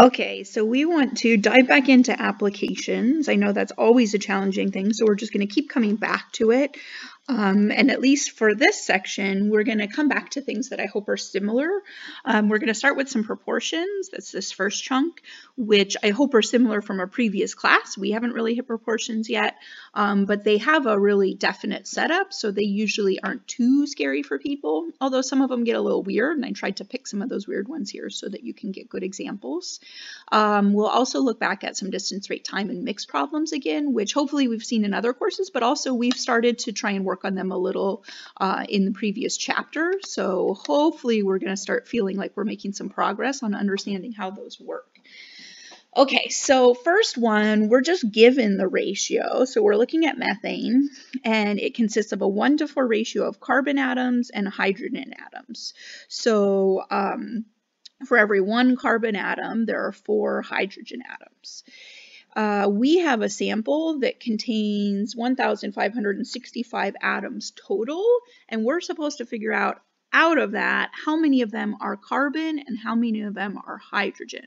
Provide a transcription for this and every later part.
Okay, so we want to dive back into applications. I know that's always a challenging thing, so we're just going to keep coming back to it. And at least for this section, we're going to come back to things that I hope are similar. We're going to start with some proportions. That's this first chunk, which I hope are similar from a previous class. We haven't really hit proportions yet, but they have a really definite setup, so they usually aren't too scary for people, although some of them get a little weird, and I tried to pick some of those weird ones here so that you can get good examples. We'll also look back at some distance, rate, time, and mix problems again, which hopefully we've seen in other courses, but also we've started to try and work on them a little in the previous chapter. So hopefully we're going to start feeling like we're making some progress on understanding how those work. Okay, so first one, we're just given the ratio. So we're looking at methane, and it consists of a 1:4 ratio of carbon atoms and hydrogen atoms. So for every 1 carbon atom, there are 4 hydrogen atoms. We have a sample that contains 1,565 atoms total, and we're supposed to figure out of that how many of them are carbon and how many of them are hydrogen.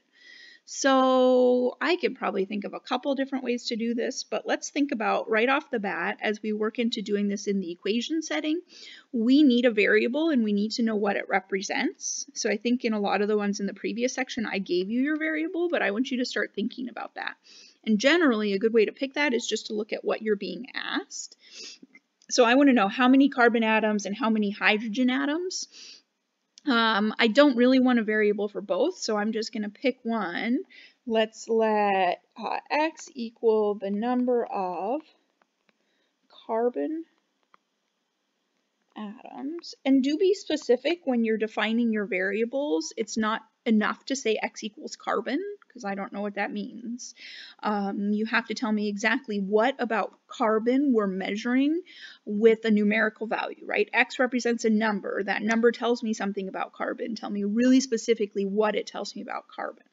So I could probably think of a couple different ways to do this, but let's think about right off the bat as we work into doing this in the equation setting, we need a variable and we need to know what it represents. So I think in a lot of the ones in the previous section, I gave you your variable, but I want you to start thinking about that. And generally, a good way to pick that is just to look at what you're being asked. So I want to know how many carbon atoms and how many hydrogen atoms. I don't really want a variable for both, so I'm just going to pick one. Let's let x equal the number of carbon atoms. And do be specific when you're defining your variables. It's not enough to say x equals carbon, because I don't know what that means. You have to tell me exactly what about carbon we're measuring with a numerical value, right? X represents a number. That number tells me something about carbon. Tell me really specifically what it tells me about carbon.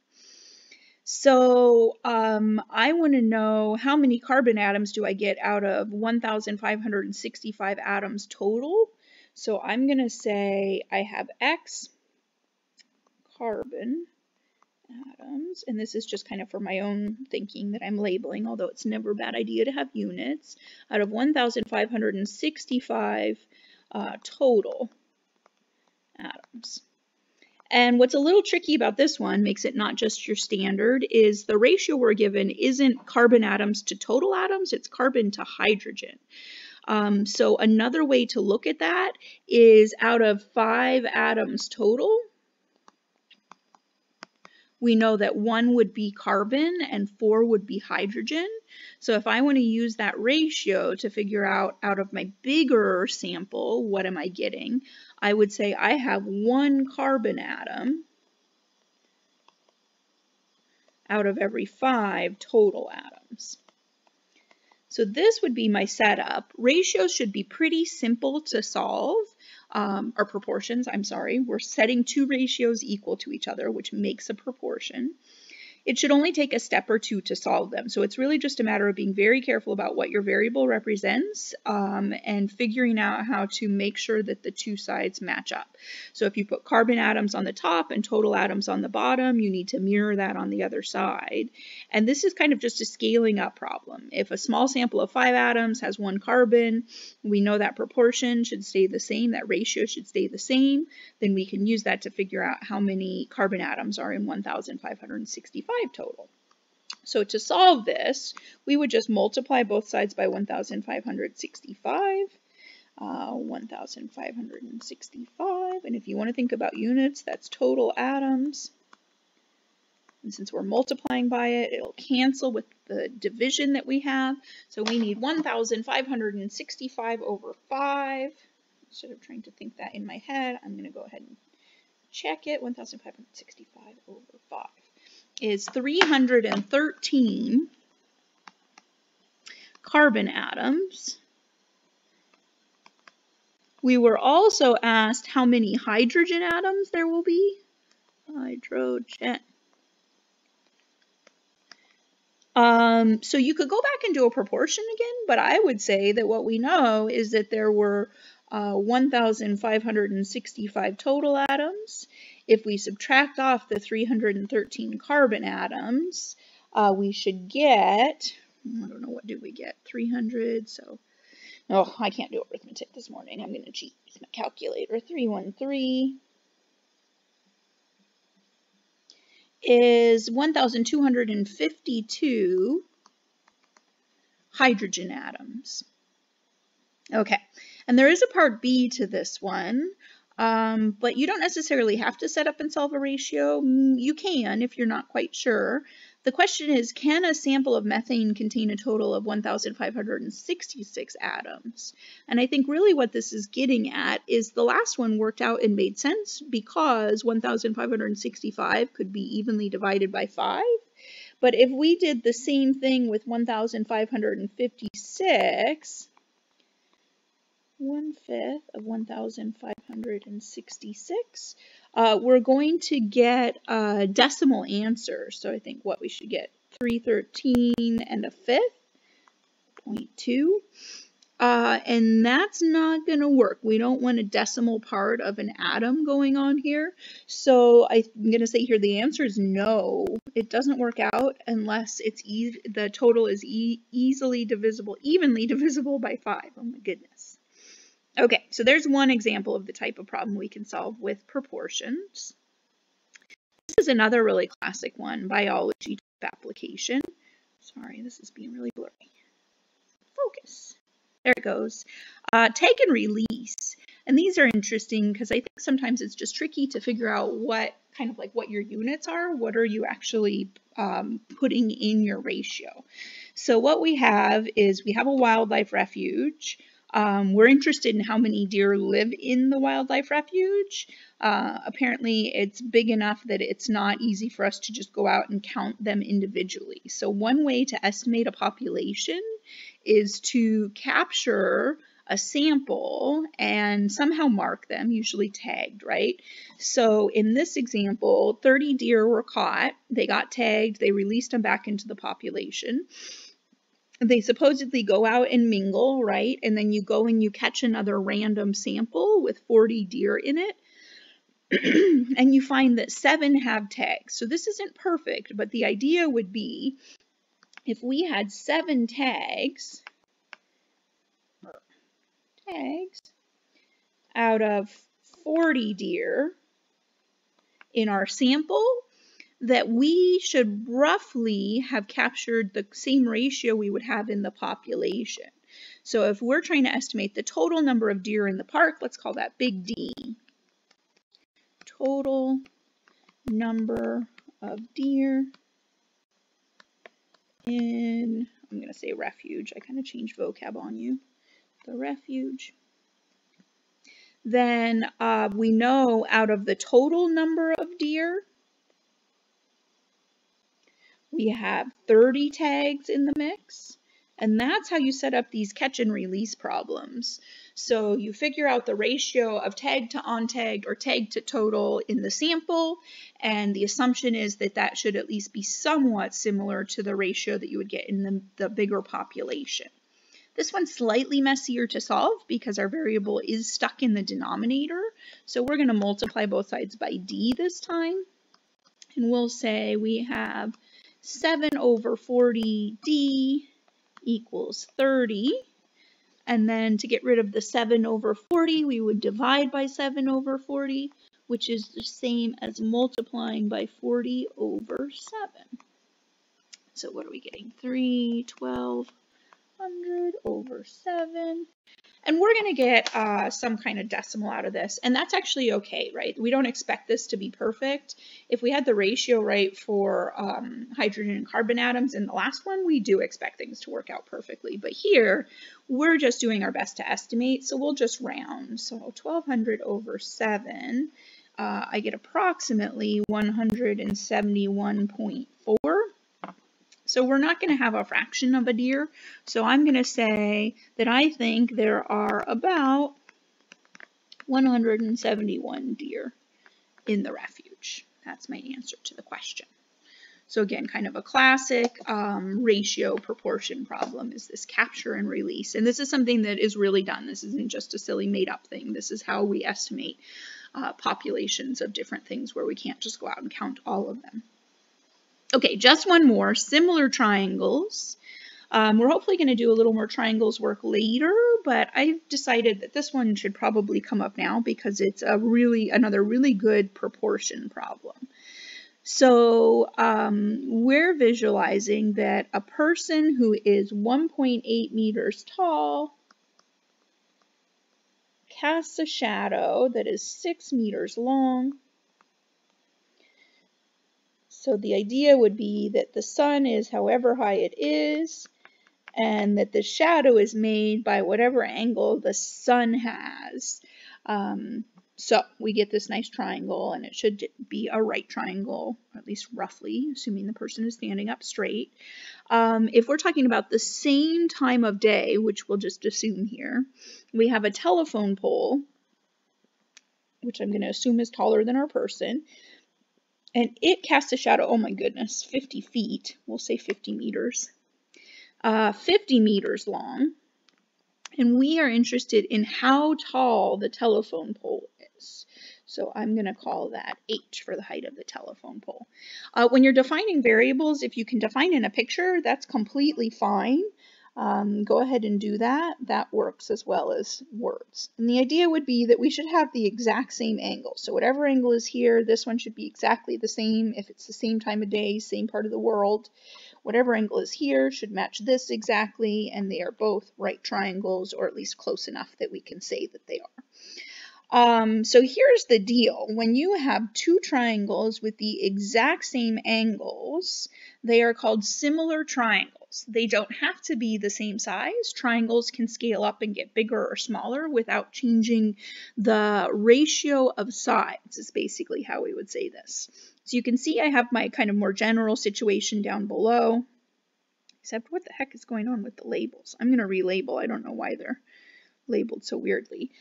So I want to know how many carbon atoms do I get out of 1,565 atoms total. So I'm going to say I have X carbon atoms, and this is just kind of for my own thinking that I'm labeling, although it's never a bad idea to have units, out of 1,565 total atoms. And what's a little tricky about this one, makes it not just your standard, is the ratio we're given isn't carbon atoms to total atoms, it's carbon to hydrogen. So another way to look at that is out of 5 atoms total, we know that 1 would be carbon and 4 would be hydrogen. So if I want to use that ratio to figure out of my bigger sample, what am I getting? I would say I have 1 carbon atom out of every 5 total atoms. So this would be my setup. Ratios should be pretty simple to solve, or proportions, I'm sorry. We're setting 2 ratios equal to each other, which makes a proportion. It should only take a step or two to solve them. So it's really just a matter of being very careful about what your variable represents and figuring out how to make sure that the 2 sides match up. So if you put carbon atoms on the top and total atoms on the bottom, you need to mirror that on the other side. And this is kind of just a scaling up problem. If a small sample of 5 atoms has 1 carbon, we know that proportion should stay the same, that ratio should stay the same, then we can use that to figure out how many carbon atoms are in 1,565 total. So to solve this, we would just multiply both sides by 1,565, 1,565, and if you want to think about units, that's total atoms. And since we're multiplying by it, it'll cancel with the division that we have. So we need 1,565 over 5. Instead of trying to think that in my head, I'm going to go ahead and check it. 1,565 over 5 is 313 carbon atoms. We were also asked how many hydrogen atoms there will be. Hydrogen. So you could go back and do a proportion again, but I would say that what we know is that there were 1,565 total atoms, If we subtract off the 313 carbon atoms, we should get, I don't know, what do we get? 300, so, oh, I can't do arithmetic this morning. I'm going to cheat with my calculator. 313 is 1,252 hydrogen atoms. Okay, and there is a part B to this one, but you don't necessarily have to set up and solve a ratio. You can if you're not quite sure. The question is, can a sample of methane contain a total of 1,566 atoms? And I think really what this is getting at is the last one worked out and made sense because 1,565 could be evenly divided by 5. But if we did the same thing with 1,556, 1/5 of 1,566, we're going to get a decimal answer. So I think what we should get, 313 and a fifth, 0.2. And that's not going to work. We don't want a decimal part of an atom going on here. So I'm going to say here the answer is no. It doesn't work out unless it's the total is evenly divisible by 5. Oh my goodness. Okay, so there's one example of the type of problem we can solve with proportions. This is another really classic one, biology type application. Sorry, this is being really blurry. Focus. There it goes. Take and release. And these are interesting because I think sometimes it's just tricky to figure out what your units are. What are you actually putting in your ratio? So what we have is we have a wildlife refuge. We're interested in how many deer live in the wildlife refuge. Apparently it's big enough that it's not easy for us to just go out and count them individually. So one way to estimate a population is to capture a sample and somehow mark them, usually tagged, right? So in this example, 30 deer were caught, they got tagged, they released them back into the population. They supposedly go out and mingle, right? And then you go and you catch another random sample with 40 deer in it. And you find that 7 have tags. So this isn't perfect, but the idea would be if we had 7 tags out of 40 deer in our sample, that we should roughly have captured the same ratio we would have in the population. So if we're trying to estimate the total number of deer in the park, let's call that big D. Total number of deer in, I'm going to say refuge. I kind of changed vocab on you. The refuge. Then we know out of the total number of deer, we have 30 tags in the mix, and that's how you set up these catch and release problems. So you figure out the ratio of tag to untagged or tag to total in the sample, and the assumption is that that should at least be somewhat similar to the ratio that you would get in the bigger population. This one's slightly messier to solve because our variable is stuck in the denominator, so we're going to multiply both sides by d this time, and we'll say we have 7 over 40d equals 30. And then to get rid of the 7 over 40, we would divide by 7 over 40, which is the same as multiplying by 40 over 7. So what are we getting? 3/1200 over 7. And we're going to get some kind of decimal out of this, and that's actually okay, right? We don't expect this to be perfect. If we had the ratio right for hydrogen and carbon atoms in the last one, we do expect things to work out perfectly. But here, we're just doing our best to estimate, so we'll just round. So 1200 over 7, I get approximately 171.4. So we're not going to have a fraction of a deer. So I'm going to say that I think there are about 171 deer in the refuge. That's my answer to the question. So again, kind of a classic ratio proportion problem is this capture and release. And this is something that is really done. This isn't just a silly made up thing. This is how we estimate populations of different things where we can't just go out and count all of them. Okay, just one more, similar triangles. We're hopefully going to do a little more triangles work later, but I've decided that this one should probably come up now because it's another really good proportion problem. So we're visualizing that a person who is 1.8 meters tall casts a shadow that is 6 meters long. So the idea would be that the sun is however high it is, and that the shadow is made by whatever angle the sun has. So we get this nice triangle, and it should be a right triangle, at least roughly, assuming the person is standing up straight. If we're talking about the same time of day, which we'll just assume here, we have a telephone pole, which I'm going to assume is taller than our person, and it casts a shadow, oh my goodness, 50 feet, we'll say 50 meters. 50 meters long, and we are interested in how tall the telephone pole is. So I'm going to call that h for the height of the telephone pole. When you're defining variables, if you can define in a picture, that's completely fine. Go ahead and do that. That works as well as words. And the idea would be that we should have the exact same angle. So whatever angle is here, this one should be exactly the same if it's the same time of day, same part of the world. Whatever angle is here should match this exactly, and they are both right triangles, or at least close enough that we can say that they are. So here's the deal. When you have two triangles with the exact same angles, they are called similar triangles. They don't have to be the same size. Triangles can scale up and get bigger or smaller without changing the ratio of sides, is basically how we would say this. So you can see I have my kind of more general situation down below, except what the heck is going on with the labels? I'm going to relabel. I don't know why they're labeled so weirdly.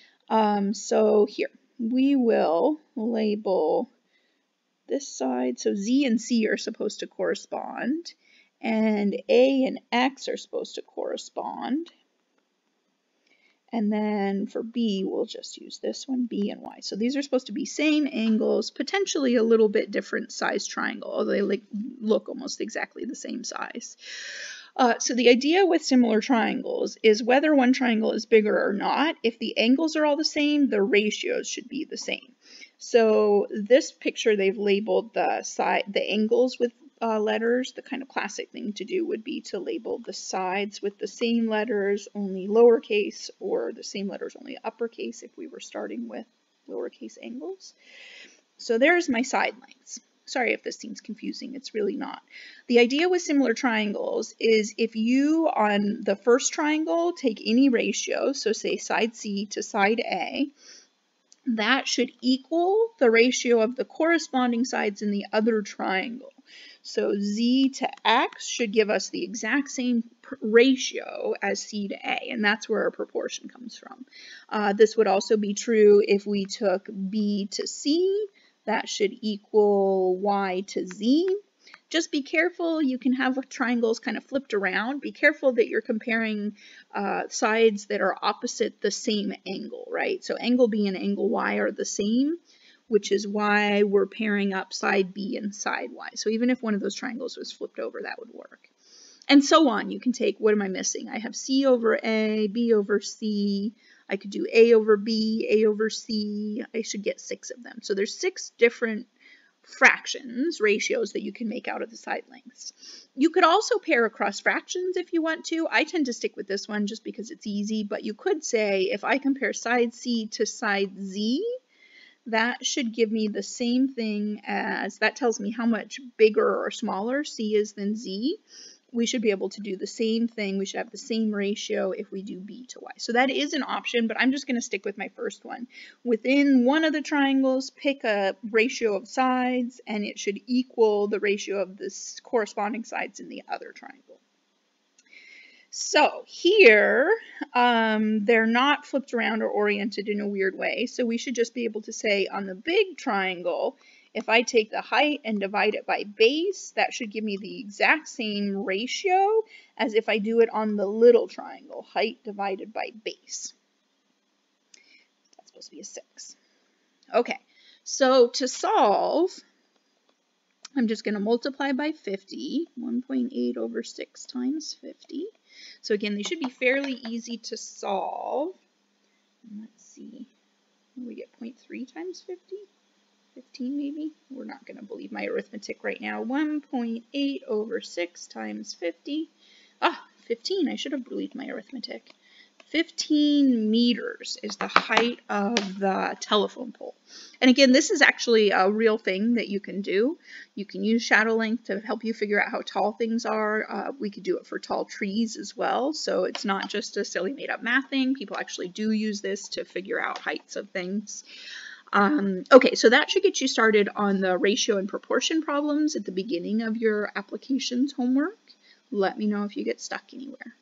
So here, we will label this side. So Z and C are supposed to correspond, and A and X are supposed to correspond. And then for B, we'll just use this one, B and Y. So these are supposed to be same angles, potentially a little bit different size triangle, although they look almost exactly the same size. So the idea with similar triangles is whether one triangle is bigger or not, if the angles are all the same, the ratios should be the same. So this picture, they've labeled the angles with letters. The kind of classic thing to do would be to label the sides with the same letters, only lowercase, or the same letters, only uppercase if we were starting with lowercase angles. So there's my side lengths. Sorry if this seems confusing, it's really not. The idea with similar triangles is if you, on the first triangle, take any ratio, so say side C to side A, that should equal the ratio of the corresponding sides in the other triangle. So Z to X should give us the exact same ratio as C to A, and that's where our proportion comes from. This would also be true if we took B to C. That should equal Y to Z. Just be careful, you can have triangles kind of flipped around. Be careful that you're comparing sides that are opposite the same angle, right? So angle B and angle Y are the same, which is why we're pairing up side B and side Y. So even if one of those triangles was flipped over, that would work. And so on. You can take, what am I missing? I have C over A, B over C. I could do A over B, A over C. I should get 6 of them. So there's 6 different fractions, ratios, that you can make out of the side lengths. You could also pair across fractions if you want to. I tend to stick with this one just because it's easy, but you could say if I compare side C to side Z, that should give me the same thing as, that tells me how much bigger or smaller C is than Z. We should be able to do the same thing. We should have the same ratio if we do B to Y. So that is an option, but I'm just going to stick with my first one. Within one of the triangles, pick a ratio of sides, and it should equal the ratio of the corresponding sides in the other triangle. So here, they're not flipped around or oriented in a weird way, so we should just be able to say on the big triangle, if I take the height and divide it by base, that should give me the exact same ratio as if I do it on the little triangle, height divided by base. That's supposed to be a 6. Okay, so to solve, I'm just going to multiply by 50, 1.8 over 6 times 50. So again, they should be fairly easy to solve. Let's see, we get 0.3 times 50, 15 maybe? We're not going to believe my arithmetic right now. 1.8 over 6 times 50. 15, I should have believed my arithmetic. 15 meters is the height of the telephone pole. And again, this is actually a real thing that you can do. You can use shadow length to help you figure out how tall things are. We could do it for tall trees as well. So it's not just a silly made up math thing. People actually do use this to figure out heights of things. Okay, so that should get you started on the ratio and proportion problems at the beginning of your applications homework. Let me know if you get stuck anywhere.